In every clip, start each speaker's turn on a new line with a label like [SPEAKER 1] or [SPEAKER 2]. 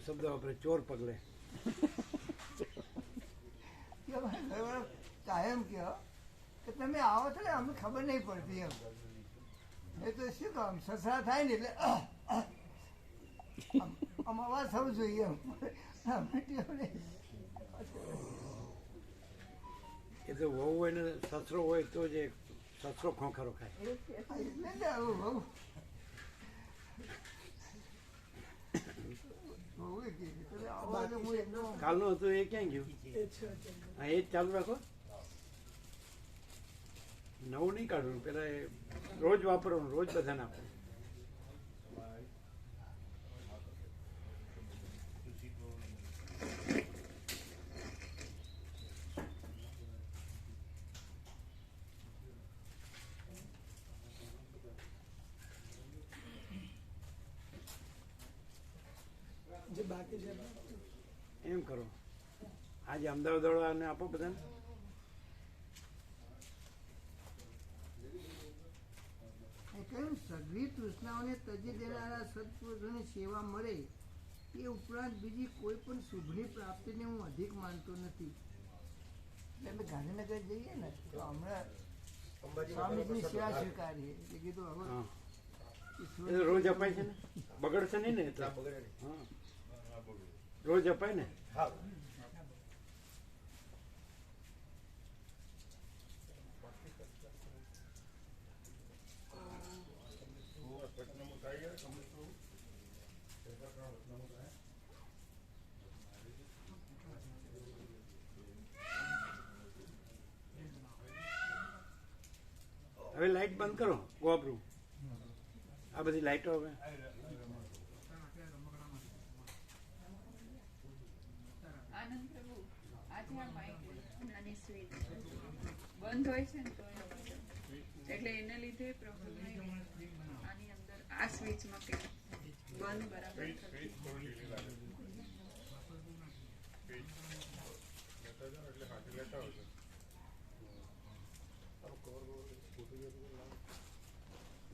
[SPEAKER 1] શબ્દ વાપરે, ચોર પગલે.
[SPEAKER 2] કાયમ કહો કે તમે આવો છો ને અમને ખબર નહીં પડતી એમ. એ તો શું કામ સસરા થાય ને એટલે આમ અવાજ થવું જોઈએ એમ.
[SPEAKER 1] એ તો વહુ હોય ને સસરો હોય તો જ સસરો ખોખરો ખાય. કાલનું હતું એ ક્યાં ગયું? હા, એ જ ચાલુ રાખો, નવું નહીં કાઢવાનું. પેલા એ રોજ વાપરવાનું, રોજ બધાને આપવાનું. એમ કરો, આજે અમદાવાદ વાળાને આપો બધાને.
[SPEAKER 2] સઘળી તૃષ્ણાઓને તજી દેનારા સત્પુરુષોની સેવા મળે એ ઉપરાંત બીજી કોઈ પણ શુભની પ્રાપ્તિને હું અધિક માનતો નથી. અમે ગાંધીનગર જઈએ ને તો હમણાં સ્વામીજીની સેવા સ્વીકારીએ એટલે કીધું હવે
[SPEAKER 1] રોજ અપાય છે ને, બગડશે નહીં ને? હા, રોજ અપાય ને. હવે લાઈટ બંધ કરો, ગોબરું. આ બધી લાઈટો હવે
[SPEAKER 3] બંધ હોય છે ને તો એટલે એને લીધે પ્રોબ્લેમ આની અંદર આ સ્વિચમાં કે બંધ બરાબર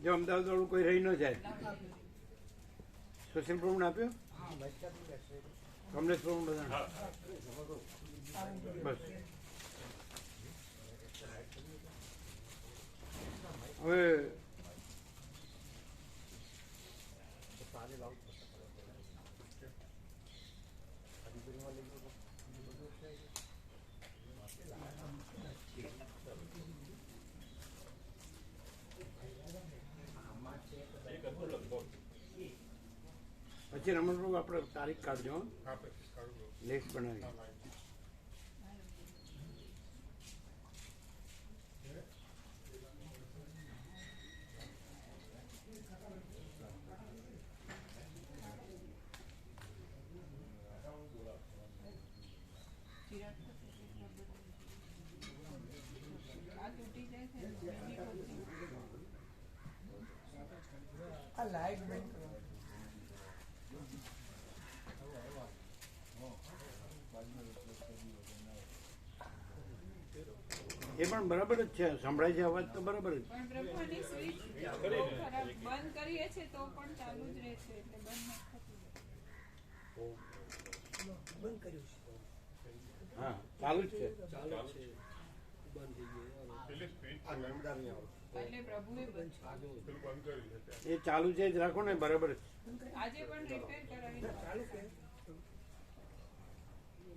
[SPEAKER 1] જો અમદાવાદ વાળું કોઈ રહી ન જાય. સોશિયલ પ્રમાણ આપ્યો, કમલેશ પ્રમાણ બધા બસ. હવે પછી રમણભાઈ આપણે તારીખ કાઢજો, લિસ્ટ બનાવી.
[SPEAKER 2] આ લાઈટ બંધ કરો.
[SPEAKER 1] એ પણ બરાબર જ છે, સંભળાય છે અવાજ તો બરાબર જ.
[SPEAKER 3] પણ બ્રહ્માની સ્વિચ ખરાબ બંધ કરીએ છે તો પણ ચાલુ જ રહે છે એટલે બંધ
[SPEAKER 2] બંધ કર્યું છે.
[SPEAKER 1] હા, ચાલુ જ છે.
[SPEAKER 3] એટલે પ્રભુએ
[SPEAKER 1] એ ચાલુ છે જ રાખો ને, બરાબર જ.
[SPEAKER 3] આજે પણ રિપેર કરાવી ચાલુ કે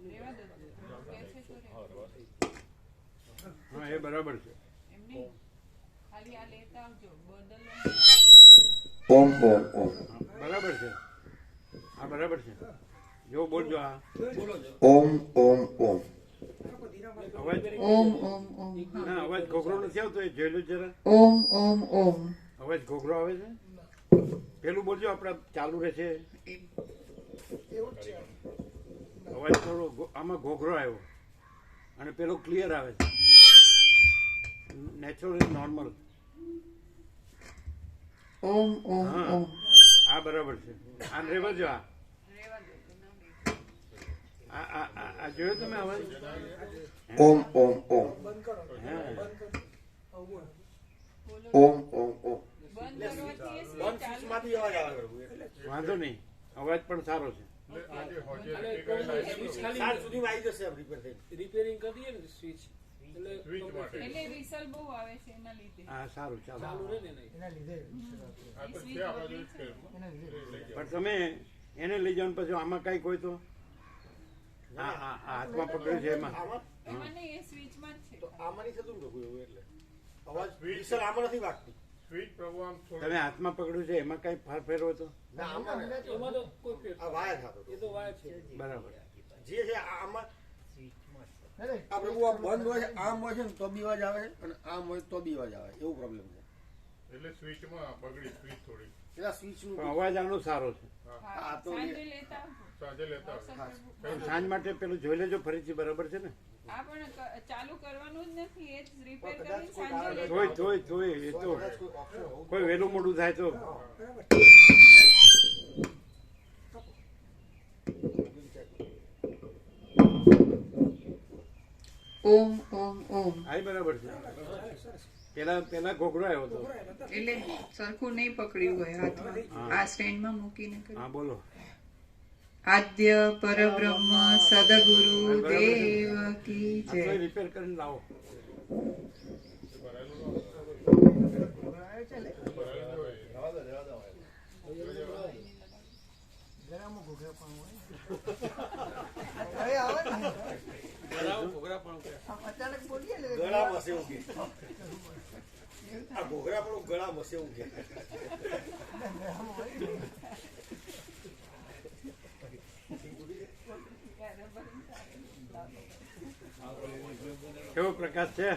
[SPEAKER 3] રેવા દો કે છે તો
[SPEAKER 1] હા, એ બરાબર છે.
[SPEAKER 3] એમની ખાલી આ લેતા આવજો બદલ.
[SPEAKER 4] ઓમ ઓમ ઓમ.
[SPEAKER 1] બરાબર છે, હા બરાબર છે. જો બોલજો, હા
[SPEAKER 4] ઓમ ઓમ ઓમ.
[SPEAKER 1] અવાજ
[SPEAKER 4] ઓમ ઓમ ઓમ.
[SPEAKER 1] ના, અવાજ ઘોઘરો નથી આવતો, એ જોઈ લો જરા.
[SPEAKER 4] ઓમ ઓમ ઓમ.
[SPEAKER 1] અવાજ ઘોઘરો આવે છે. પેલું બોલજો, આપડા ચાલુ રહેશે. અવાજ થોડો આમાં ઘોઘરો આવ્યો અને પેલો ક્લિયર આવે છે, નેચરલ નોર્મલ.
[SPEAKER 4] ઓમ ઓમ
[SPEAKER 1] હા,
[SPEAKER 4] ઓમ.
[SPEAKER 1] આ બરાબર છે. આ રેવા જો, આ જોયો તમે અવાજ?
[SPEAKER 4] ઓમ ઓમ ઓમ.
[SPEAKER 1] હા,
[SPEAKER 4] ઓમ ઓમ ઓમ.
[SPEAKER 3] બંધ કરવાથી એ સ્વિચ ચાલુ
[SPEAKER 1] વાંધો નહીં, અવાજ પણ સારો છે. સાત સુધીમાં આવી જશે રિપેર થઈ.
[SPEAKER 5] રિપેરિંગ કરી દઈએ ને સ્વિચ એટલે
[SPEAKER 6] સ્વિચ માટે.
[SPEAKER 3] એટલે વિસલ બહુ આવે છે એના લીધે
[SPEAKER 1] હા સારું ચાલો.
[SPEAKER 5] ચાલુ રહે ને નહીં.
[SPEAKER 2] એના લીધે
[SPEAKER 6] આ તો છે આપણા જોડે જ છે.
[SPEAKER 2] એના લીધે
[SPEAKER 1] પણ તમે એને લઈ જાઓ ને પછી આમાં કઈક હોય તો આ હાથમાં પકડ્યું છે એમાં
[SPEAKER 3] એમાં નહીં એ સ્વિચમાં જ છે.
[SPEAKER 1] આમાં નહીં થતું ને એવું એટલે
[SPEAKER 6] અવાજ
[SPEAKER 1] વિસર આમાં નથી વાગતી.
[SPEAKER 6] સ્વિચ પ્રભુ આમ થોડું
[SPEAKER 1] તમે હાથમાં પકડ્યું છે એમાં કઈ ફેર હોય તો
[SPEAKER 5] એમાં તો કોઈ ફેર
[SPEAKER 1] આ વાયર થતો
[SPEAKER 5] એ તો વાય છે.
[SPEAKER 1] બરાબર.
[SPEAKER 7] જે છે આમાં
[SPEAKER 2] અરે
[SPEAKER 7] આ પ્રભુ આ બંધ હોય છે, આમ હોય છે ને તો બી અવાજ આવે અને આમ હોય તો બી અવાજ આવે એવું પ્રોબ્લેમ છે.
[SPEAKER 6] એટલે સ્વિચમાં બગડી સ્વિચ થોડી.
[SPEAKER 7] એટલે આ સ્વિચનું
[SPEAKER 1] પણ અવાજ આનો સારો છે.
[SPEAKER 3] હા,
[SPEAKER 7] આ તો
[SPEAKER 3] સાંજે લેતા આવજો.
[SPEAKER 6] સાંજે લેતા આવે.
[SPEAKER 3] વરસાદ પ્રભુ.
[SPEAKER 1] પણ સાંજ માટે પેલું જોઈ લેજો ફરીથી બરાબર છે ને.
[SPEAKER 3] આ પણ ચાલુ કરવાનું જ નથી એ જ રિપેર
[SPEAKER 1] કદાચ
[SPEAKER 3] કરીને
[SPEAKER 1] કોઈ
[SPEAKER 3] સાંજે
[SPEAKER 1] કારણ
[SPEAKER 3] લેતા
[SPEAKER 1] તોય
[SPEAKER 3] આવજો.
[SPEAKER 1] તોય એ તો
[SPEAKER 7] કદાચ કોઈ option હોવું
[SPEAKER 1] કોઈ વહેલું મોડું થાય તો
[SPEAKER 4] ઓમ ઓમ ઓમ
[SPEAKER 1] આ બરાબર છે. પેલા ઘોઘરો આવ્યો હતો.
[SPEAKER 3] એટલે સરખું નહીં પકડ્યું હોય હાથમાં આ સ્ટેન્ડમાં મૂકીને કર્યું.
[SPEAKER 1] હા બોલો.
[SPEAKER 3] આદ્ય પરબ્રહ્મ સદગુરુ દેવ કી
[SPEAKER 1] આ
[SPEAKER 3] જય.
[SPEAKER 1] તોય રિપેર કરીને લાવો.
[SPEAKER 2] ગરામાં ઘોઘરા પણ હોય હવે આવે ને
[SPEAKER 5] ઘોઘરા પણ કરે.
[SPEAKER 2] આમ અચાનક બોલીએ ને
[SPEAKER 7] ગળા મસે એવું કે આ ઘોઘરા પણ ગળા મસે એવું કે
[SPEAKER 2] ગરામાં હોય ને.
[SPEAKER 1] કેવો પ્રકાશ છે.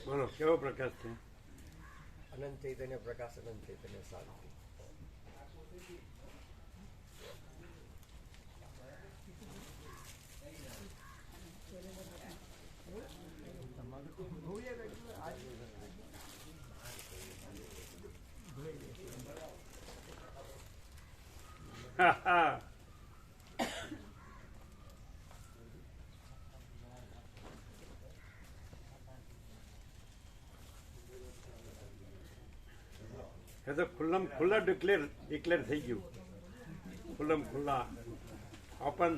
[SPEAKER 1] બોલો કેવો પ્રકાશ છે.
[SPEAKER 7] અનંત ચૈતન્ય પ્રકાશ, અનંત ચૈતન્ય શાંતિ.
[SPEAKER 1] હા હા. એ તો ખુલ્લા ડિક્લેર થઈ ગયું. ખુલ્લા ઓપન.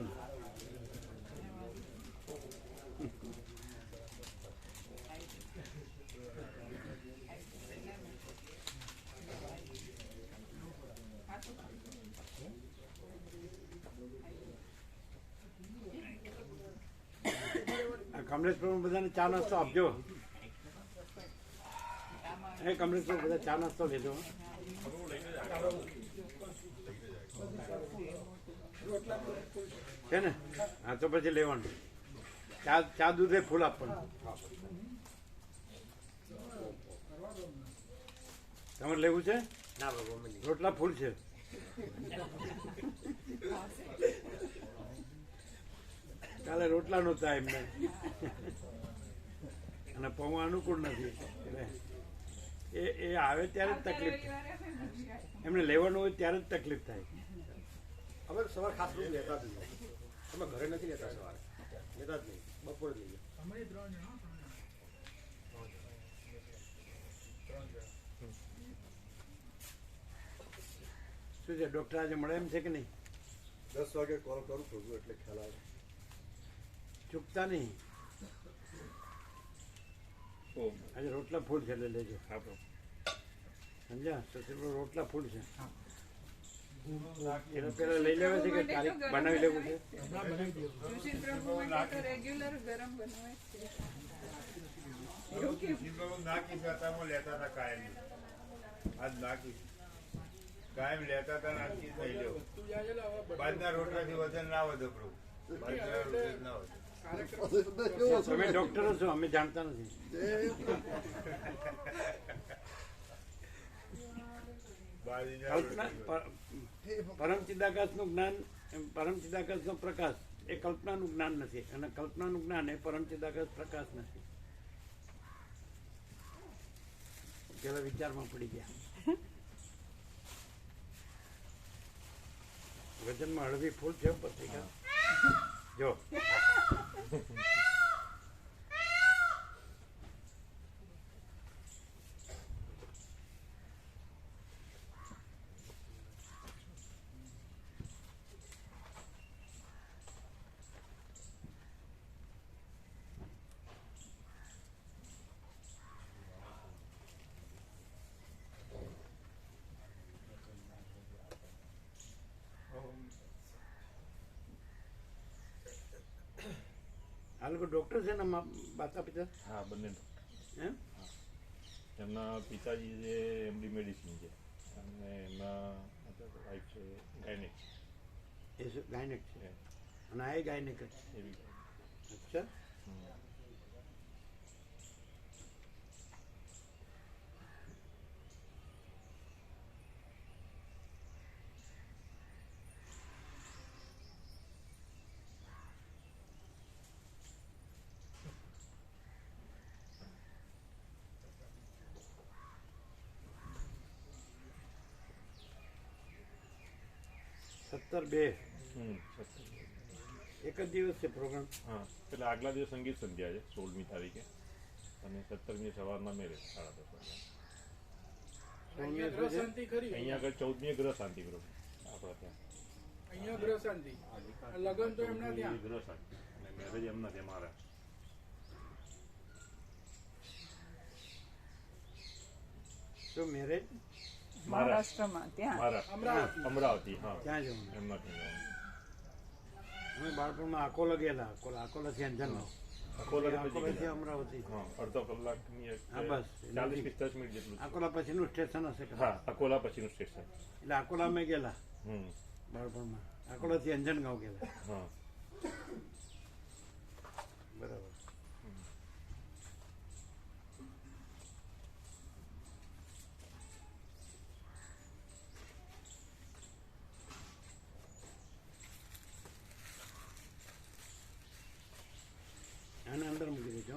[SPEAKER 1] કમલેશ પ્રભુ બધાને ચા નાસ્તો આપજો. એ કમલેશ પ્રભુ બધા ચા નાસ્તો લેજો. છે ને હા તો પછી લેવાનું. ચા દૂધે ફૂલ આપવાનું. તમારે લેવું છે?
[SPEAKER 7] ના પ્રભુ અમે નહીં.
[SPEAKER 1] રોટલા ફૂલ છે. કાલે રોટલા નહોતા એમને અને પૌવા અનુકૂળ નથી એટલે એ આવે ત્યારે જ તકલીફ થાય. એમને લેવાનું હોય ત્યારે જ તકલીફ થાય.
[SPEAKER 7] અમે સવાર ખાસ રૂમ લેતા જ નહીં. અમે ઘરે નથી લેતા સવારે લેતા જ નહીં. બપોરે લઈએ.
[SPEAKER 1] શું છે ડોક્ટર આજે મળે એમ છે કે નહીં?
[SPEAKER 7] 10 વાગે કોલ કરું પ્રભુ એટલે ખ્યાલ આવે.
[SPEAKER 1] ચૂકતા નહીં. આજે રોટલા ફૂલ છે એટલે લેજો. સમજ્યા? સસરો રોટલા ફૂલ છે. એટલે પેલા લઈ લેવા છે કે તારીખ બનાવી લેવું છે?
[SPEAKER 3] સુશીલ પ્રભુ માટે તો રેગ્યુલર ગરમ બનાવે છે. એવું કેમ?
[SPEAKER 6] નાખી ખાતામાં લેતા હતા કાયમ. આજ નાખી કાયમ લેતા હતા નાખી થઈ લેવું. બાજના રોટલાથી વજન ના વધે પ્રભુ. બાજના રોટલા ના વધે.
[SPEAKER 1] તમે ડોક્ટરો છો, અમે જાણતા નથી.
[SPEAKER 6] બાજરીના
[SPEAKER 1] કલ્પના
[SPEAKER 6] રોટલા.
[SPEAKER 1] પરમ ચિદાકાશ નું જ્ઞાન, પરમ ચિદાકાશ નો પ્રકાશ એ કલ્પનાનું જ્ઞાન નથી, અને કલ્પનાનું જ્ઞાન એ પરમચિદાકાશ પ્રકાશ નથી. પેલા વિચારમાં પડી ગયા. વજનમાં હળવી ફૂલ છે પત્રિકા જો. આ લોકો ડોક્ટર છે ને માતા પિતા?
[SPEAKER 8] હા, બંને
[SPEAKER 1] એમ?
[SPEAKER 8] એમના પિતાજી જે એમડી મેડિસિન છે અને એમના વાઈફ છે ગાયનેક
[SPEAKER 1] એ શું ગાયનેક છે? અને આ ગાયનેક જ
[SPEAKER 8] એવી.
[SPEAKER 1] અચ્છા. સત્તર બે એક જ દિવસ છે પ્રોગ્રામ?
[SPEAKER 8] હા, એટલે આગલા દિવસ સંગીત સંધ્યા છે 16મી તારીખે અને 17મી સવારના મેરેજ 10:30
[SPEAKER 5] અહીંયા ગ્રહ શાંતિ ખરી.
[SPEAKER 8] અહીંયા આગળ 14મી ગ્રહ શાંતિ ગ્રહ આપણા ત્યાં
[SPEAKER 5] અહીંયા ગ્રહ શાંતિ. લગ્ન તો એમના ત્યાં.
[SPEAKER 8] ગ્રહ શાંતિ અને મેરેજ એમના ત્યાં મારા.
[SPEAKER 1] શું મેરેજ?
[SPEAKER 3] મહારાષ્ટ્રમાં ત્યાં
[SPEAKER 8] મહારાષ્ટ્ર અમરાવતી. હા,
[SPEAKER 1] ક્યાં જવાનું?
[SPEAKER 8] એમના ત્યાં
[SPEAKER 1] અમે બાળપણમાં અકોલા ગયેલા. અકોલાથી અંજનગાંવ, અકોલાથી અમરાવતી.
[SPEAKER 8] હા, અડધો કલાકની
[SPEAKER 1] હા, બસ.
[SPEAKER 8] 40-45 મિનિટ જેટલું છે.
[SPEAKER 1] અકોલા પછીનું સ્ટેશન હશે કદાચ.
[SPEAKER 8] હા, અકોલા પછીનું સ્ટેશન.
[SPEAKER 1] એટલે અકોલા અમે ગયેલા
[SPEAKER 8] હમ.
[SPEAKER 1] બાળપણમાં. અકોલાથી અંજનગાંવ ગયેલા.
[SPEAKER 8] હા.
[SPEAKER 1] બરાબર. આને અંદર મૂકી દેજો.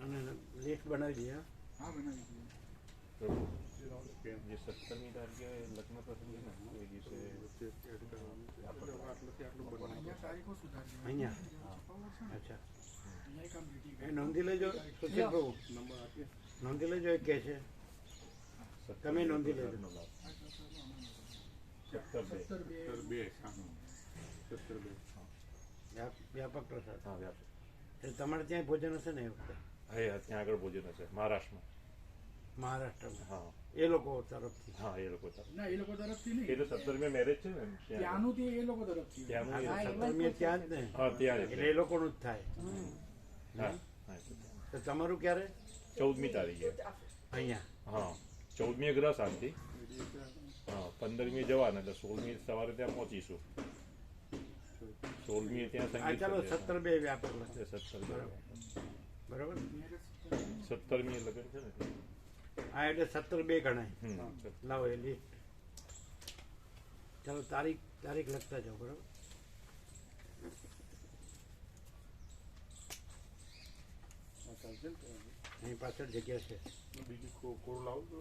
[SPEAKER 1] અને લિસ્ટ બનાવી દઈએ.
[SPEAKER 5] હા, બનાવી દીધું.
[SPEAKER 8] જે 17મી તારીખે લગ્ન પ્રસંગ છે ને એ દિવસે
[SPEAKER 5] અહીંયા તારીખો સુધારી.
[SPEAKER 1] અહીંયા અચ્છા
[SPEAKER 5] અહીંયા એક આમ લીટી
[SPEAKER 1] એ નોંધી લેજો. સુશીલ પ્રભુ નોંધી લેજો. એ કહે છે તમે નોંધી લેજો.
[SPEAKER 8] 17
[SPEAKER 1] વ્યાપક પ્રસાદ.
[SPEAKER 8] હા, વ્યાપ.
[SPEAKER 1] એટલે તમારે ત્યાં ભોજન હશે ને એ વખતે?
[SPEAKER 8] હા, ત્યાં આગળ ભોજન હશે મહારાષ્ટ્રમાં.
[SPEAKER 1] મહારાષ્ટ્રમાં
[SPEAKER 8] હા,
[SPEAKER 1] એ લોકો તરફથી.
[SPEAKER 8] હા, એ લોકો તરફ.
[SPEAKER 5] ના, એ લોકો તરફથી નહીં.
[SPEAKER 8] એટલે 17મી મેરેજ છે ને
[SPEAKER 5] ત્યાંનું તે એ લોકો તરફથી.
[SPEAKER 8] ત્યાંનું એ-
[SPEAKER 1] સત્તરમીએ ત્યાં જ ને.
[SPEAKER 8] હા, ત્યાં જ
[SPEAKER 1] એટલે એ લોકોનું જ થાય.
[SPEAKER 8] હા, હા,
[SPEAKER 1] તો તમારું ક્યારે?
[SPEAKER 8] 14મી તારીખે.
[SPEAKER 1] અહીંયા.
[SPEAKER 8] હા, 14મી ગ્રહ શાંતિ. હા, 15મી જવાના એટલે 16મી સવારે ત્યાં પહોંચીશું. 16મી ત્યાં
[SPEAKER 1] આ
[SPEAKER 8] સંગીત
[SPEAKER 1] ચાલો
[SPEAKER 8] સંધ્યા.
[SPEAKER 1] 17 બે વ્યાપક લખે.
[SPEAKER 8] 17
[SPEAKER 1] બરાબર.
[SPEAKER 8] 17મી લગ્ન છે ને.
[SPEAKER 1] હા, એટલે 17 બે ગણાય.
[SPEAKER 8] હમ.
[SPEAKER 1] લાવો એ લિસ્ટ. ચાલો તારીખ લખતા જાઓ. બરાબર. અહીં પાછળ જગ્યા છે.
[SPEAKER 8] બીજું કોરું લાવું તો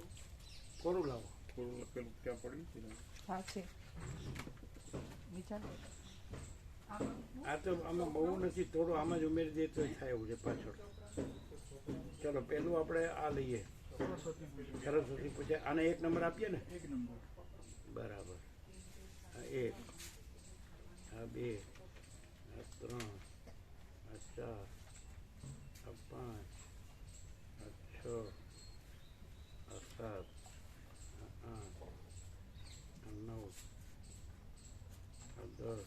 [SPEAKER 1] કોરું લાવો.
[SPEAKER 8] કોરું લખેલું ત્યાં પડ્યું.
[SPEAKER 3] હા છે વિચાર.
[SPEAKER 1] આ તો આમાં બહુ નથી, થોડું આમાં જ ઉમેરી દઈએ તો થાય એવું છે પાછળ. ચલો પેલું આપણે આ લઈએ. સરસ્વતી પૂજા. આને 1 નંબર આપીએ ને?
[SPEAKER 5] એક નંબર.
[SPEAKER 1] બરાબર. આ 1, આ 2, આ 3, આ 4, આ 5, આ 6, આ 7, આ 8, આ 9, આ 10,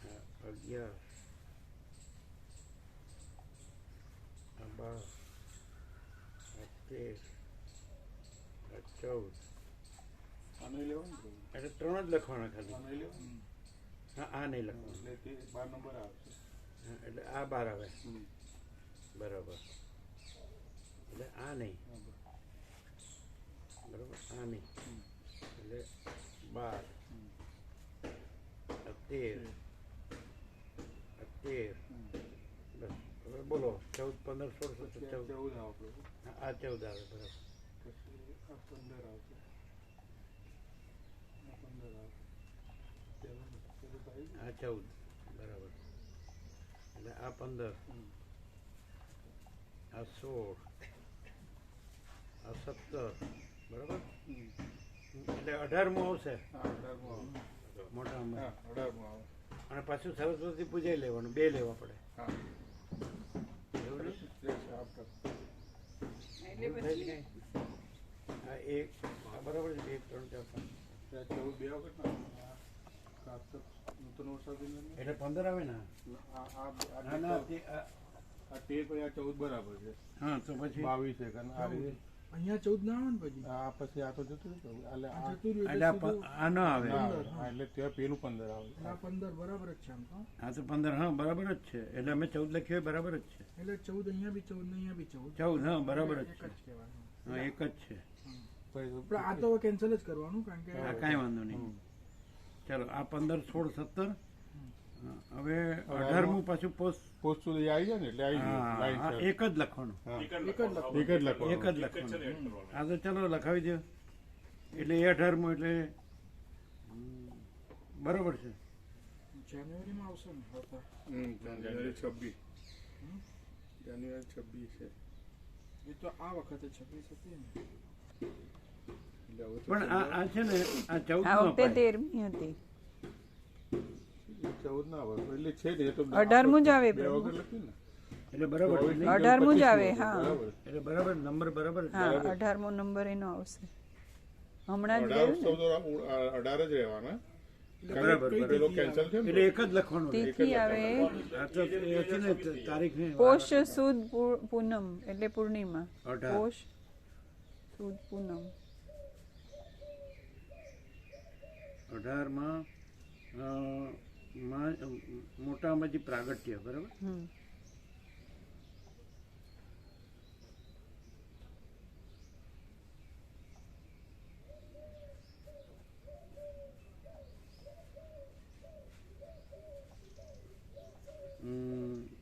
[SPEAKER 1] આ 11, આ 12, આ 13, આ 14.
[SPEAKER 8] આને લેવાનું
[SPEAKER 1] એટલે 3 જ લખવાના ખાલી. હા, આ નહીં લખવાનું.
[SPEAKER 8] એટલે 12 નંબર આવશે.
[SPEAKER 1] હા, એટલે આ 12 આવે. બરાબર. એટલે આ નહીં. બરાબર, આ નહીં. એટલે 12 13 આ 13 બસ હવે બોલો 14 15 16 17
[SPEAKER 5] 14 આવે પ્રભુ.
[SPEAKER 1] આ 14 આવે બરાબર
[SPEAKER 5] પછી આ 15 આવશે. આ 15 આવે. પેલું તો આવી ગયું.
[SPEAKER 1] આ 14 બરાબર એટલે આ 15 આ 16 આ 17 બરાબર એટલે 18મું આવશે
[SPEAKER 5] હા 18 આવે.
[SPEAKER 1] મોટામાં
[SPEAKER 5] હા 18 આવે.
[SPEAKER 1] અને પાછું સરસ્વતી પૂજાઈ લેવાનું 2 લેવા પડે
[SPEAKER 5] હા
[SPEAKER 1] એવું નહીં?
[SPEAKER 5] રહેશે આપણે.
[SPEAKER 3] એટલે
[SPEAKER 1] ભૂલ થાય
[SPEAKER 3] પછી
[SPEAKER 1] છે કાંઈ? આ 1 આ બરાબર છે 1 3 4 5
[SPEAKER 5] ત્યાં 14 બે વખત ના કાસ્તક નૂતન વર્ષ અભિનંદન.
[SPEAKER 1] એટલે 15 આવે ને ના ના
[SPEAKER 5] આ
[SPEAKER 1] તે આ
[SPEAKER 5] 13 પછી આ 14 બરાબર છે.
[SPEAKER 1] હા તો પછી
[SPEAKER 5] 22 છે કારણ આ રીતે
[SPEAKER 2] અહીંયા 14 ના આવે ને પછી
[SPEAKER 5] આ પછી આ તો જતું રહ્યું એટલે આ
[SPEAKER 2] જતું રહ્યું
[SPEAKER 1] એટલે
[SPEAKER 2] એટલે
[SPEAKER 1] આ ન આવે
[SPEAKER 5] ના આવે. હા, એટલે ત્યાં પેલું 15 આવે.
[SPEAKER 2] આ 15 બરાબર જ છે આમ તો.
[SPEAKER 1] આ તો 15 હા બરાબર જ છે એટલે અમે 14 લખ્યું હોય બરાબર જ છે
[SPEAKER 2] એટલે 14 અહીંયા બી 14 ને અહીંયા બી 14
[SPEAKER 1] 14 હા બરાબર જ
[SPEAKER 2] એક
[SPEAKER 1] છે
[SPEAKER 2] જ કહેવાનું.
[SPEAKER 1] હા એક જ છે
[SPEAKER 2] પણ આ તો કેન્સલ જ કરવાનું કારણ કે
[SPEAKER 1] આ કાંઈ વાંધો નહીં ચાલો આ 15 16 17 હવે 18મું પાછું
[SPEAKER 5] પોસ્ટ સુધી આવી જાય ને એટલે આવી જાય લાઈન
[SPEAKER 1] હા
[SPEAKER 5] સર.
[SPEAKER 1] એક જ લખવાનું
[SPEAKER 5] એક જ લખવાનું.
[SPEAKER 1] એક જ લખવાનું આ તો ચાલો લખાવી દો એટલે એ 18મું એટલે બરાબર છે
[SPEAKER 2] જાન્યુઆરીમાં આવશે ને આવતા.
[SPEAKER 5] જાન્યુઆરી 26. જાન્યુઆરી 26 છે.
[SPEAKER 2] એ તો આ વખતે 26 હતી ને.
[SPEAKER 5] એટલે હવે તો
[SPEAKER 1] પણ આ છે ને આ 14
[SPEAKER 4] આ
[SPEAKER 1] નો
[SPEAKER 4] વખતે
[SPEAKER 1] અપાય
[SPEAKER 4] 13મી હતી
[SPEAKER 5] 14 ના આવે એટલે છે જ એ તો
[SPEAKER 4] 18મું જ આવે
[SPEAKER 5] બે
[SPEAKER 4] પ્રભુ.
[SPEAKER 5] વખત લખ્યું ને.
[SPEAKER 4] 18મું જ આવે હા
[SPEAKER 5] બરાબર.
[SPEAKER 1] એટલે બરાબર નંબર બરાબર જ.
[SPEAKER 4] હા 18મો નંબર એનો આવશે હમણાં જ
[SPEAKER 5] 18
[SPEAKER 4] ગયું ને
[SPEAKER 5] તો 18 જ રહેવાના.
[SPEAKER 1] બરાબર
[SPEAKER 5] પેલો કેન્સલ છે ને.
[SPEAKER 1] એટલે એક જ લખવાનું
[SPEAKER 4] તિથિ આવે
[SPEAKER 1] આ તો એ છે ને તારીખ ને
[SPEAKER 4] પોષ સુદ પૂનમ એટલે પૂર્ણિમા
[SPEAKER 1] 18
[SPEAKER 4] પોષ સુદ પૂનમ
[SPEAKER 1] 18માં મોટા અંબાજી પ્રાગટ્ય બરાબર
[SPEAKER 4] હમ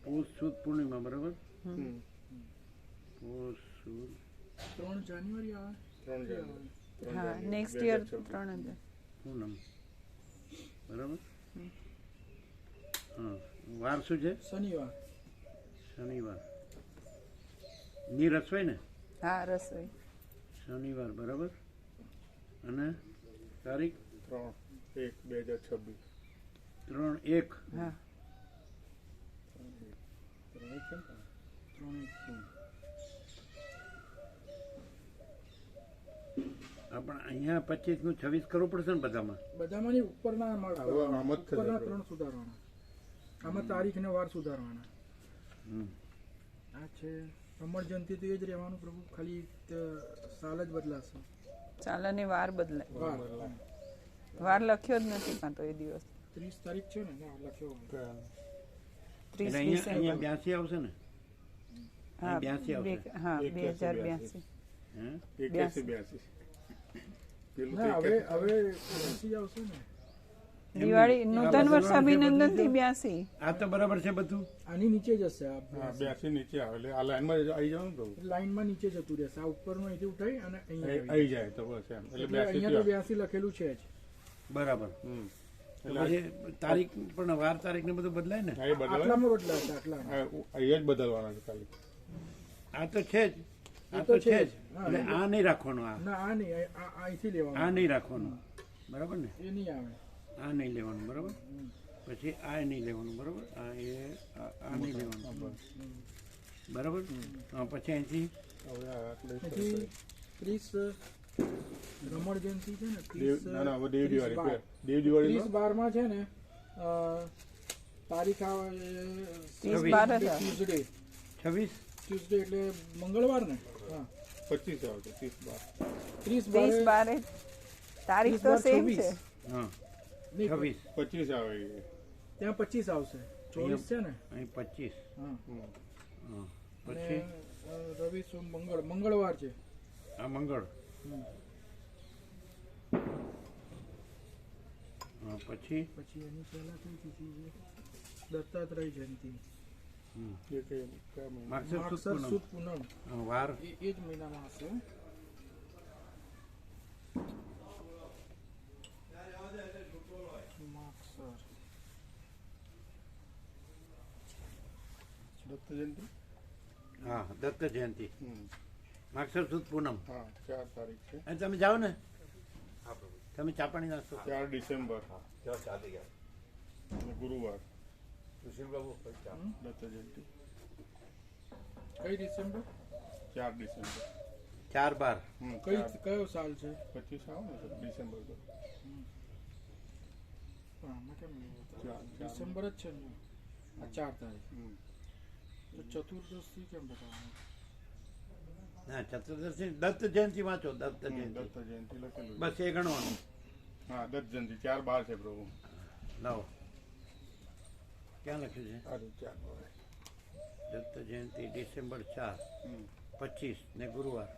[SPEAKER 1] પોષ સુદ પૂર્ણિમા બરાબર
[SPEAKER 4] હમ
[SPEAKER 1] પોષ સુદ
[SPEAKER 2] 3 જાન્યુઆરી આવે
[SPEAKER 5] 3 જાન્યુઆરી.
[SPEAKER 4] હા નેક્સ્ટ યર 3000
[SPEAKER 1] પૂનમ બરાબર હા વાર શું છે
[SPEAKER 2] શનિવાર.
[SPEAKER 1] શનિવાર ની રસોઈ ને
[SPEAKER 4] હા રસોઈ
[SPEAKER 1] શનિવાર બરાબર અને તારીખ
[SPEAKER 5] 3/1/2026.
[SPEAKER 1] 3/1
[SPEAKER 4] હા
[SPEAKER 5] 3 છે ને?
[SPEAKER 2] 3
[SPEAKER 1] આપણે અહીંયા 25 નું 26 કરવું પડશે ને બધામાં
[SPEAKER 2] બધામાંની ઉપરના માર્ક
[SPEAKER 5] હવે આમ જ થશે.
[SPEAKER 2] ઉપરના 3 સુધારવાના. આમાં તારીખ અને વાર સુધારવાના.
[SPEAKER 1] હમ.
[SPEAKER 2] આ છે અમર જયંતિ તો એ જ રહેવાનું પ્રભુ ખાલી સાલ જ બદલાશે.
[SPEAKER 4] ચાલને વાર બદલાય
[SPEAKER 2] વાર
[SPEAKER 4] વાર લખ્યો જ નથી કાં તો એ દિવસ
[SPEAKER 2] 30 તારીખ છે ને ના લખ્યો હોય.
[SPEAKER 4] 30
[SPEAKER 1] એટલે અહીંયા 82 આવશે ને
[SPEAKER 4] હા
[SPEAKER 1] 82 આવશે
[SPEAKER 4] હા 2082
[SPEAKER 1] હે
[SPEAKER 5] 81-82. પેલું તો
[SPEAKER 2] ના હવે
[SPEAKER 5] 81.
[SPEAKER 2] હવે 80 આવશે ને.
[SPEAKER 4] દિવાળી નૂતન વર્ષ અભિનંદન થી 82
[SPEAKER 1] આ તો બરાબર છે બધું
[SPEAKER 2] આની નીચે જ હશે આ
[SPEAKER 5] હા 82 નીચે આવે એટલે આ લાઈનમાં આવી જવાનું તો
[SPEAKER 2] લાઈનમાં નીચે જતું રહેશે. આ ઉપરનું અહીંથી ઉઠાઈ અને અહીંયા આવી
[SPEAKER 5] આવી જાય તો બસ એમ એટલે
[SPEAKER 2] એટલે
[SPEAKER 5] 82
[SPEAKER 2] અહીંયા તો 82 લખેલું છે જ.
[SPEAKER 1] બરાબર
[SPEAKER 5] એટલે
[SPEAKER 1] પછી તારીખ પણ વાર તારીખ ને બધું બદલાય ને
[SPEAKER 5] આ એ બદલાય.
[SPEAKER 2] આટલામાં બદલાશે આટલામાં.
[SPEAKER 5] અહીંયા જ બદલવાના છે ખાલી.
[SPEAKER 1] આ તો છે જ આ તો છે જ એટલે આ નહીં રાખવાનું
[SPEAKER 2] ના આ નહીં આ અહીંથી
[SPEAKER 1] આ
[SPEAKER 2] લેવાનું.
[SPEAKER 1] નહીં રાખવાનું બરાબર ને
[SPEAKER 2] એ નહીં આવે.
[SPEAKER 1] આ નહીં લેવાનું બરાબર પછી આ નહીં લેવાનું બરાબર આ નહીં લેવાનું બરાબર હા પછી અહીંથી
[SPEAKER 5] હવે આ આટલે
[SPEAKER 2] અહીંથી 30 રમણ જયંતિ છે ને 30
[SPEAKER 5] ના ના હવે દેવ દિવાળી દેવ દિવાળી
[SPEAKER 2] 30/12 માં છે ને તારીખ આવે
[SPEAKER 4] 30/12 હતા.
[SPEAKER 2] ટ્યુઝડે
[SPEAKER 1] 26
[SPEAKER 2] ટ્યુઝડે એટલે મંગળવાર ને હા
[SPEAKER 5] 25 આવશે 30/12
[SPEAKER 2] 30/12
[SPEAKER 4] 30/12 તારીખ તો સેમ છે
[SPEAKER 1] હા
[SPEAKER 2] નહીં,
[SPEAKER 1] 26
[SPEAKER 5] 25 આવે એ.
[SPEAKER 2] ત્યાં 25 આવશે 24 છે ને
[SPEAKER 1] અહીં 25
[SPEAKER 2] હા
[SPEAKER 1] હા
[SPEAKER 2] અને
[SPEAKER 1] પછી
[SPEAKER 2] રવિ સોમ મંગળવાર છે.
[SPEAKER 1] આ મંગળ
[SPEAKER 2] હમ.
[SPEAKER 1] હા પછી
[SPEAKER 5] પછી એની પહેલા કઈ તિથિ છે દત્તાત્રેય જયંતિ એ કઈ કયા મહિના
[SPEAKER 1] માગસર સુદ
[SPEAKER 5] માગસર સુદ
[SPEAKER 1] પૂનમ.
[SPEAKER 5] પૂનમ
[SPEAKER 1] વાર
[SPEAKER 5] એ જ મહિનામાં હશે માગસર દત્ત જયંતિ
[SPEAKER 1] હા દત્ત જયંતિ માગસર સુદ પૂનમ.
[SPEAKER 5] હા 4 તારીખ છે
[SPEAKER 1] અને તમે જાઓ ને તમે ચા પાણી નાખશો
[SPEAKER 5] 4 ડિસેમ્બર અને ગુરુવાર દત્ત જયંતિ કઈ ડિસેમ્બર 4 ડિસેમ્બર
[SPEAKER 1] 4/12
[SPEAKER 5] કયો સાલ છે 25 આવો ને ડિસેમ્બર તો આમાં કેમ ડિસેમ્બર જ છે ને આ 4 તારીખ તો ચતુર્દશી કેમ બતાવવાનું
[SPEAKER 1] ના ચતુર્દશી દત્ત જયંતિ વાંચો દત્ત જયંતિ
[SPEAKER 5] દત્ત જયંતિ લખેલું છે.
[SPEAKER 1] બસ એ ગણવાનું.
[SPEAKER 5] હા દત્ત જયંતિ 4/12 છે પ્રભુ
[SPEAKER 1] લાવો ક્યાં લખ્યું છે?
[SPEAKER 5] આ 4/12
[SPEAKER 1] દત્ત જયંતિ ડિસેમ્બર 4 25 ને ગુરુવાર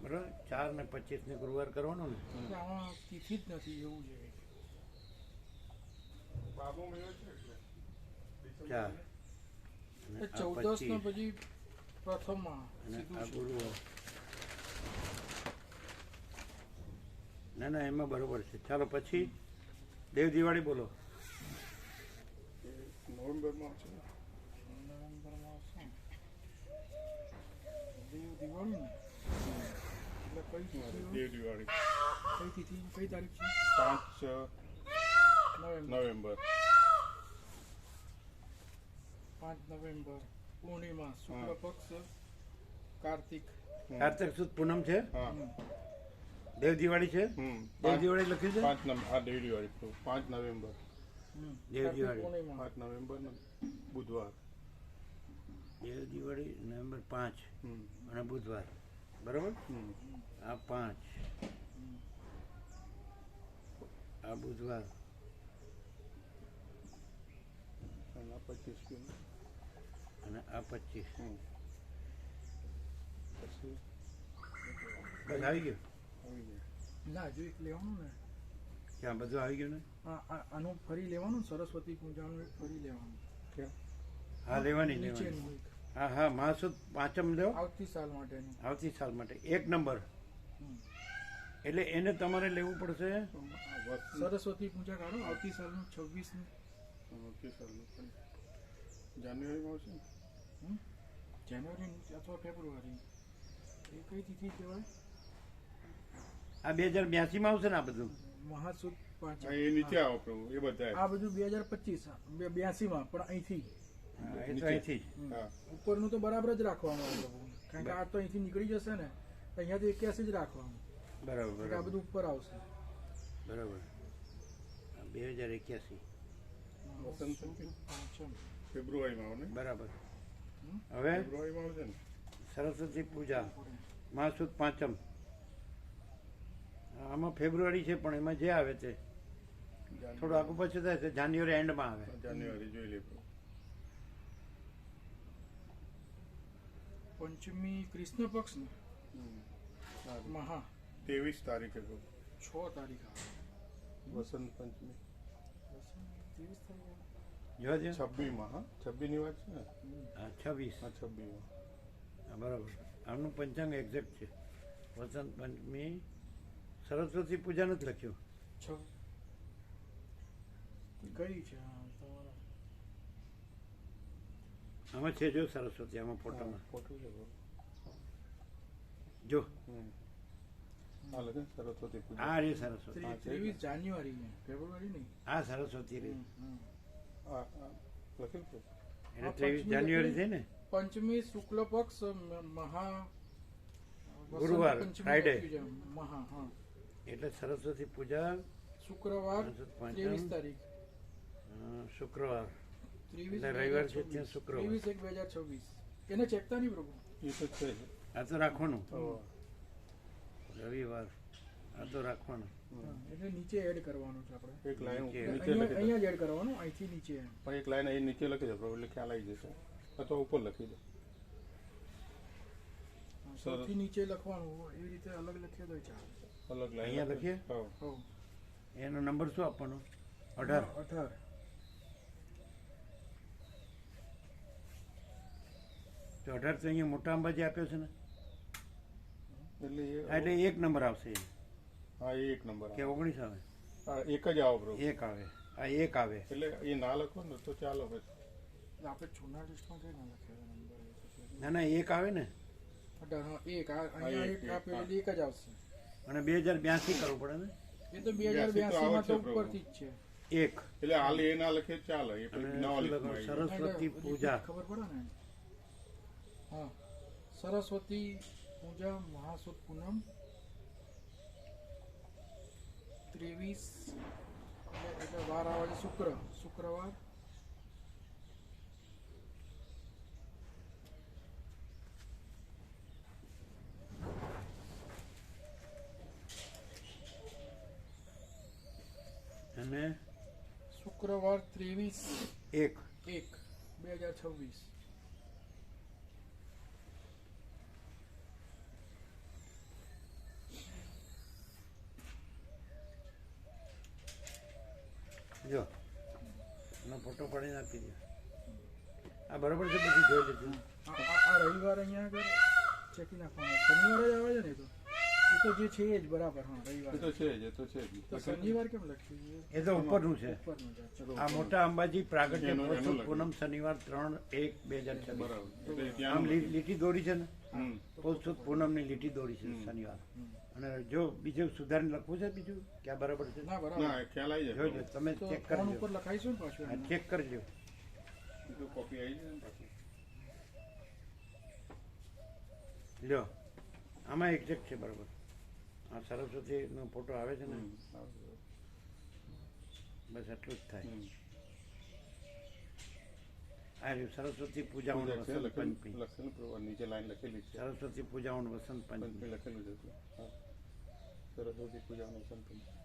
[SPEAKER 1] બરાબર 4 ને 25 ને ગુરુવાર કરવાનો ને.
[SPEAKER 5] આમાં તિથિ જ નથી એવું છે બાબુ મેળવે છે એટલે
[SPEAKER 1] 4 અને આ
[SPEAKER 5] 14 ને
[SPEAKER 1] 25
[SPEAKER 5] પછી પ્રથમમાં
[SPEAKER 1] અને
[SPEAKER 5] સીધું
[SPEAKER 1] આ
[SPEAKER 5] છે
[SPEAKER 1] ગુરુવાર. ના ના એમાં બરોબર છે. ચાલો પછી દેવ દિવાળી બોલો.
[SPEAKER 5] નવેમ્બરમાં છે નવેમ્બરમાં આવશે દેવ દિવાળી ને એટલે કઈ તિથિ દેવ દિવાળી કઈ તિથિ કઈ તારીખ છે 5 નવેમ્બર 5 નવેમ્બર પૂર્ણિમા શુક્લ પક્ષ કાર્તિક
[SPEAKER 1] કાર્તિક સુદ પૂનમ છે.
[SPEAKER 5] હા
[SPEAKER 1] દેવ દિવાળી છે. દેવ દિવાળી લખ્યું છે.
[SPEAKER 5] 5 નવેમ્બર આ દેવ દિવાળી 5 નવેમ્બર
[SPEAKER 1] દેવ દિવાળી
[SPEAKER 5] 5 નવેમ્બર બુધવાર
[SPEAKER 1] દેવ દિવાળી નવેમ્બર 5 અને બુધવાર બરાબર. આ 5 આ બુધવાર
[SPEAKER 5] અને 25
[SPEAKER 1] અને આ 25
[SPEAKER 5] પછી
[SPEAKER 1] બસ આવી ગયું.
[SPEAKER 5] આવી ગયા ના જો એક લેવાનું ને
[SPEAKER 1] ક્યાં બધું આવી ગયું ને.
[SPEAKER 5] આનું ફરી લેવાનું સરસ્વતી પૂજાનું એક ફરી લેવાનું કેમ
[SPEAKER 1] હા લેવાની લેવાની.
[SPEAKER 5] નીચેનું એક
[SPEAKER 1] હા હા મહાસુદ પાંચમ લો
[SPEAKER 5] આવતી સાલ માટેનું
[SPEAKER 1] આવતી સાલ માટે 1 નંબર. એટલે એને તમારે લેવું પડશે.
[SPEAKER 5] સરસ્વતી પૂજા કાઢો આવતી સાલનું 26 આવતી સાલનું જાન્યુઆરીમાં આવશે ને જાન્યુઆરી અથવા ફેબ્રુઆરી એ કઈ તિથિ કહેવાય
[SPEAKER 1] આ 2082 માં આવશે ને આ બધું.
[SPEAKER 5] મહાસુદ પાંચ એ નીચે આવો પ્રભુ એ બધા આ બધું 2025 82 માં પણ અહીંથી
[SPEAKER 1] હા, એ તો અહીંથી જ.
[SPEAKER 5] ઉપરનું તો બરાબર જ રાખવાનું આવે પ્રભુ કારણ કે આ તો અહીંથી નીકળી જશે ને તો અહીંયાથી 81 જ રાખવાનું
[SPEAKER 1] બરાબર
[SPEAKER 5] આ
[SPEAKER 1] બરાબર
[SPEAKER 5] બધું ઉપર આવશે
[SPEAKER 1] બરાબર. 2081
[SPEAKER 5] ફેબ્રુઆરીમાં આવે ને
[SPEAKER 1] બરાબર. હવે
[SPEAKER 5] ફેબ્રુઆરીમાં આવશે ને
[SPEAKER 1] સરસ્વતી પૂજા મહાસુદ પાંચમ આમાં ફેબ્રુઆરી છે પણ એમાં જે આવે તે થોડું આગુ પાછું થાય છે. જાન્યુઆરી એન્ડમાં આવે.
[SPEAKER 5] જાન્યુઆરી જોઈ લે પંચમી કૃષ્ણ પક્ષ ને મહા 23 તારીખે 6 તારીખ આવે વસંત પંચમી 23 તારીખે
[SPEAKER 1] જોવા દે
[SPEAKER 5] 26 માં હા 26 ની વાત છે ને
[SPEAKER 1] હા 26
[SPEAKER 5] હા 26 માં
[SPEAKER 1] હા બરાબર. આમનું પંચાંગ એક્ઝેક્ટ છે. વસંત પંચમી સરસ્વતી પૂજા નથી લખ્યું.
[SPEAKER 5] કઈ છે તમારા
[SPEAKER 1] આમાં છે જો સરસ્વતી આમાં ફોટોમાં
[SPEAKER 5] ફોટો છે
[SPEAKER 1] જો
[SPEAKER 5] હા લગે સરસ્વતી પૂજા
[SPEAKER 1] આ રે સરસ્વતી.
[SPEAKER 5] 23 જાન્યુઆરી ને ફેબ્રુઆરી નહીં
[SPEAKER 1] આ સરસ્વતી રે
[SPEAKER 5] આ લખેલું છે
[SPEAKER 1] એટલે 23 જાન્યુઆરી થઈ ને.
[SPEAKER 5] પંચમી શુક્લ પક્ષ મહા
[SPEAKER 1] ગુરુવાર,
[SPEAKER 5] વસંત પંચમી
[SPEAKER 1] ફ્રાઈડે.
[SPEAKER 5] પૂજા, મહા હા
[SPEAKER 1] એટલે સરસ્વતી પૂજા
[SPEAKER 5] શુક્રવાર
[SPEAKER 1] વસંત પંચમ.
[SPEAKER 5] 23 તારીખ
[SPEAKER 1] શુક્રવાર
[SPEAKER 5] 23
[SPEAKER 1] એટલે રવિવાર છે ત્યાં શુક્રવાર.
[SPEAKER 5] 23/1/2026 એને ચેકતા નહીં પ્રભુ એ તો છે
[SPEAKER 1] આ તો રાખવાનું. રવિવાર આ તો રાખવાનું.
[SPEAKER 5] એટલે નીચે એડ કરવાનું છે આપણે
[SPEAKER 7] એક લાઈન
[SPEAKER 1] નીચે.
[SPEAKER 7] નીચે લખી દો
[SPEAKER 5] અહીંયા જ એડ કરવાનું અહીંથી નીચે
[SPEAKER 7] પણ એક લાઈન અહીં નીચે લખી દો બરાબર એટલે ખ્યાલ આવી જશે અથવા ઉપર લખી દો
[SPEAKER 5] સૌથી નીચે લખવાનું એવી રીતે અલગ લખીએ તો ચાલે
[SPEAKER 7] અલગ લાઈન
[SPEAKER 1] અહીંયા લખીએ?
[SPEAKER 7] હા
[SPEAKER 5] હો
[SPEAKER 1] એનો નંબર શું આપવાનો? 18.
[SPEAKER 5] 18.
[SPEAKER 1] તો 18 તો અહીંયા મોટા અંબાજી આપ્યો છે ને,
[SPEAKER 5] એટલે
[SPEAKER 1] એટલે એક નંબર આવશે એ.
[SPEAKER 5] હા, એ એક નંબર
[SPEAKER 1] કે 19 આવે?
[SPEAKER 5] હા, એક જ આવો પ્રભુ.
[SPEAKER 1] એક આવે. આ એક આવે.
[SPEAKER 5] એટલે એ ના લખો ને તો ચાલો પછી આપણે જૂના લિસ્ટમાં કઈ ના લખેલો નંબર?
[SPEAKER 1] ના ના, એક આવે ને.
[SPEAKER 5] 18. હા, એક અહીંયા એક આપ્યો એટલે એક જ આવશે.
[SPEAKER 1] અને 2082 કરવું પડે ને.
[SPEAKER 5] એ તો 2082 માં તો ઉપરથી જ છે.
[SPEAKER 1] એક.
[SPEAKER 5] એટલે હાલ એ ના લખે ચાલે. એ પછી
[SPEAKER 1] અને
[SPEAKER 5] નવા
[SPEAKER 1] શું
[SPEAKER 5] લિસ્ટમાં
[SPEAKER 1] લખો?
[SPEAKER 5] આવી
[SPEAKER 1] સરસ્વતી પૂજા.
[SPEAKER 5] ખબર પડે ને. હા, સરસ્વતી પૂજા મહાસુદ પૂનમ 23 એટલે વાર આવે છે શુક્રવાર.
[SPEAKER 1] અને
[SPEAKER 5] શુક્રવાર 23/1/2026.
[SPEAKER 1] જો એનો ફોટો પાડીને આપી દો. આ બરાબર છે, બધું જોઈ લીધું.
[SPEAKER 5] આ રવિવાર અહીંયા આગળ ચેકી નાખવાનો. શનિવારે જ આવે છે ને? એ તો જે છે એ જ બરાબર. હા, રવિવાર તો છે જ. તો શનિવાર કેમ લખ્યું?
[SPEAKER 1] એ તો ઉપરનું છે.
[SPEAKER 5] ઉપરનું છે.
[SPEAKER 1] આ મોટા અંબાજી પ્રાગટ્ય મહોત્સવ પૂનમ શનિવાર 3/1/2026. આમ લીટી દોરી છે ને, પોષ પૂનમની લીટી દોરી છે શનિવાર. અને જો બીજું સુધારીને લખવું છે બીજું ક્યાં બરાબર છે?
[SPEAKER 5] ના, બરાબર. ખ્યાલ આવી જાય.
[SPEAKER 1] જોજો, તમે ચેક
[SPEAKER 5] ફોન
[SPEAKER 1] કરજો.
[SPEAKER 5] ઉપર લખાઈશું ને પાછું.
[SPEAKER 1] હા, ચેક કરજો.
[SPEAKER 5] કોપી આવી જાય ને પાછી.
[SPEAKER 1] લ્યો, આમાં એક્ઝેક્ટ છે બરાબર. આ સરસ્વતીનો ફોટો આવે છે ને, બસ એટલું જ થાય. આ રહ્યું સરસ્વતી પૂજા વસંત પંચમી.
[SPEAKER 5] નીચે લાઈન લખેલી છે.
[SPEAKER 1] સરસ્વતી પૂજા વસંત પંચમી
[SPEAKER 5] લખેલું છે. સરસ્વતી પૂજા વસંત પંચમી.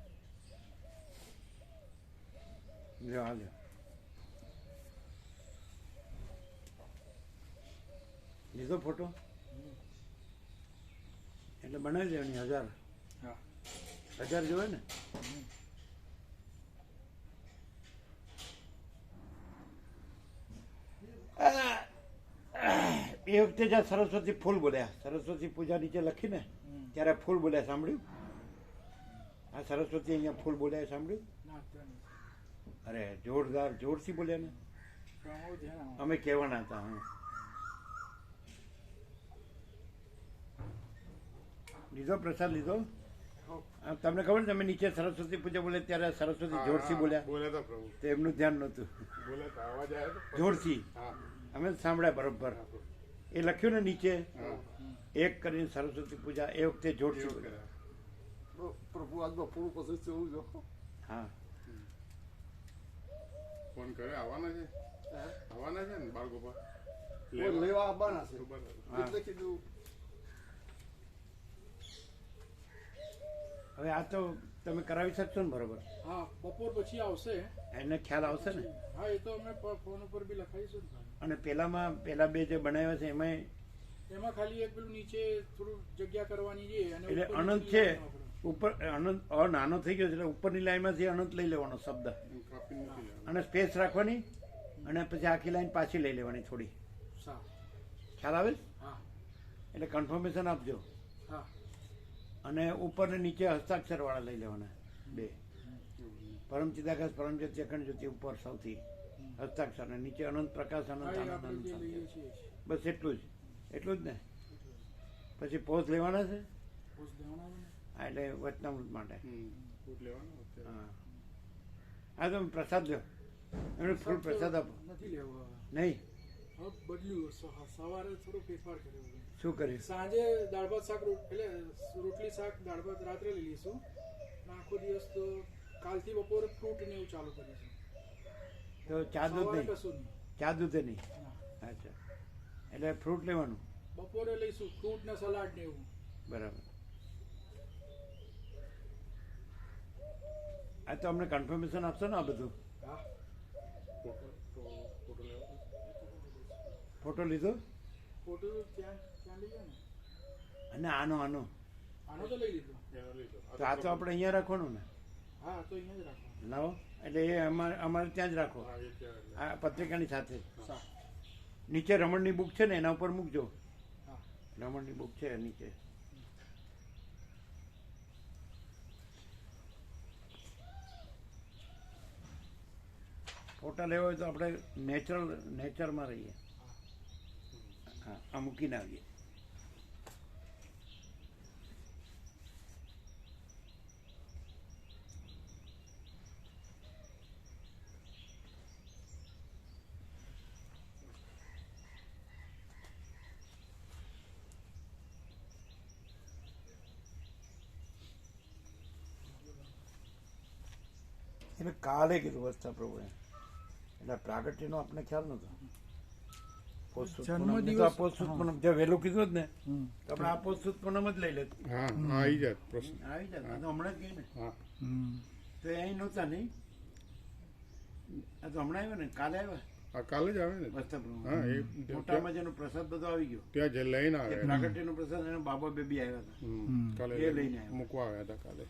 [SPEAKER 1] લ્યો, આ લ્યો. લીધો ફોટો? એટલે બનાવી દેવાની 1000.
[SPEAKER 5] હા,
[SPEAKER 1] 1000 જોવે ને? એ વખતે જ્યાં સરસ્વતી ફૂલ બોલ્યા, સરસ્વતી પૂજા નીચે લખીને ત્યારે ફૂલ બોલ્યા, સાંભળ્યું? આ સરસ્વતી અહીંયા ફૂલ બોલ્યા, સાંભળ્યું? અરે જોરદાર, જોરથી બોલ્યા ને. અમે કહેવાના હતા. હા, લીધો પ્રસાદ લીધો? તમને ખબર ને, તમે નીચે સરસ્વતી પૂજા બોલે ત્યારે સરસ્વતી જોરથી બોલ્યા. તો એમનું ધ્યાન નહોતું. જોરથી અમે સાંભળ્યા બરોબર. એ લખ્યું ને નીચે એક કરીને સરસ્વતી પૂજા, એ વખતે જોરથી બોલ્યા.
[SPEAKER 5] પ્રભુ આજ બપોર પછી જોવું જો.
[SPEAKER 1] હા,
[SPEAKER 5] ફોન કરે આવવાના છે ને બાળકો પર
[SPEAKER 7] લેવા આવવાના છે.
[SPEAKER 1] હા.
[SPEAKER 7] એટલે કીધું
[SPEAKER 1] હવે આ તો તમે કરાવી શકશો ને બરોબર?
[SPEAKER 5] હા, બપોર પછી આવશે.
[SPEAKER 1] એને ખ્યાલ આવશે ને?
[SPEAKER 5] હા, એ તો અમે ફોન ઉપર બી લખાઈશું ને.
[SPEAKER 1] અને પેલા બે જે બનાવ્યા છે
[SPEAKER 5] એમાં ખાલી એક પેલું નીચે થોડું જગ્યા કરવાની છે. અને
[SPEAKER 1] એટલે અનંત છે ઉપર. અનંત નાનો થઈ ગયો છે એટલે ઉપરની લાઈનમાંથી અનંત લઈ લેવાનો શબ્દ અને સ્પેસ રાખવાની, અને પછી આખી લાઈન પાછી લઈ લેવાની થોડી. ખ્યાલ આવે?
[SPEAKER 5] હા,
[SPEAKER 1] એટલે કન્ફર્મેશન આપજો.
[SPEAKER 5] હા.
[SPEAKER 1] અને ઉપર ને નીચે હસ્તાક્ષર વાળા લઈ લેવાના બે. પરમ ચિદાકાશ પરમ જ્યોતિ અખંડ જ્યોતિ ઉપર સૌથી હસ્તાક્ષર, અને નીચે અનંત પ્રકાશ અનંત આનંદ અનંત શાંતિ. બસ એટલું જ ને. પછી પોઝ લેવાના છે. હા, એટલે વચનામૃત માટે. હા, હા, તમે પ્રસાદ લો. એમને ફૂલ પ્રસાદ આપો.
[SPEAKER 5] નથી લેવો
[SPEAKER 1] નહીં?
[SPEAKER 5] બદલ્યું. સવારે થોડો ફેરફાર કર્યો.
[SPEAKER 1] શું કર્યું?
[SPEAKER 5] સાંજે દાળ ભાત શાક એટલે રોટલી શાક દાળ ભાત રાત્રે લઈ લઈશું. આખો દિવસ તો કાલથી બપોરે ફ્રૂટ ને એવું ચાલુ કરીશું.
[SPEAKER 1] તો ચા દૂધ નહીં?
[SPEAKER 5] કશું નહીં.
[SPEAKER 1] ચા દૂધ નહીં? અચ્છા, એટલે ફ્રૂટ લેવાનું.
[SPEAKER 5] બપોરે લઈશું ફ્રૂટ ને સલાડ ને એવું.
[SPEAKER 1] બરાબર. આ તો અમને કન્ફર્મેશન આપશો ને આ બધું?
[SPEAKER 5] હા,
[SPEAKER 1] ફોટો લીધો?
[SPEAKER 5] ફોટો ત્યાં લઈ ગયા ને.
[SPEAKER 1] અને આનો
[SPEAKER 5] આનો તો લઈ લીધો.
[SPEAKER 1] તો આ તો આપણે અહીંયા રાખવાનું ને?
[SPEAKER 5] હા તો અહીંયા જ રાખો.
[SPEAKER 1] લાવો એટલે એ અમારે ત્યાં જ રાખો,
[SPEAKER 5] હા એ ત્યાં એટલે.
[SPEAKER 1] આ પત્રિકાની સાથે.
[SPEAKER 5] સા
[SPEAKER 1] નીચે રમણની બુક છે ને એના ઉપર મૂકજો.
[SPEAKER 5] હા.
[SPEAKER 1] રમણની બુક છે નીચે. ફોટા લેવા હોય તો આપણે નેચરમાં રહીએ. હા આ મૂકીને આવીએ. એટલે કાલે કીધું વસ્તા પ્રભુએ, એટલે પ્રાગટ્યનો આપણે ખ્યાલ નતો.
[SPEAKER 5] જન્મદિવસ
[SPEAKER 1] જે વહેલું કીધું જ ને તો આપણે આ પોષ પૂનમ જ લઈ લેત.
[SPEAKER 5] હા આવી જાય પ્રશ્ન.
[SPEAKER 1] આવી જાય આ તો હમણાં જ ગઈ ને.
[SPEAKER 5] હા
[SPEAKER 1] તો અહીં નહોતા નહીં, આ તો હમણાં આવ્યા ને, કાલે આવ્યા
[SPEAKER 5] આ કાલે જ આવે ને.
[SPEAKER 1] વસ્તા પ્રભુ.
[SPEAKER 5] હા એ
[SPEAKER 1] મોટામાં જેનો પ્રસાદ બધો આવી ગયો.
[SPEAKER 5] ત્યાં જે લઈને
[SPEAKER 1] એ
[SPEAKER 5] આવે.
[SPEAKER 1] પ્રાગટ્યનો પ્રસાદ એનો બાબા બેબી આવ્યા હતા.
[SPEAKER 5] કાલે
[SPEAKER 1] એ લઈને આવ્યા.
[SPEAKER 5] મૂકવા આવ્યા હતા કાલે.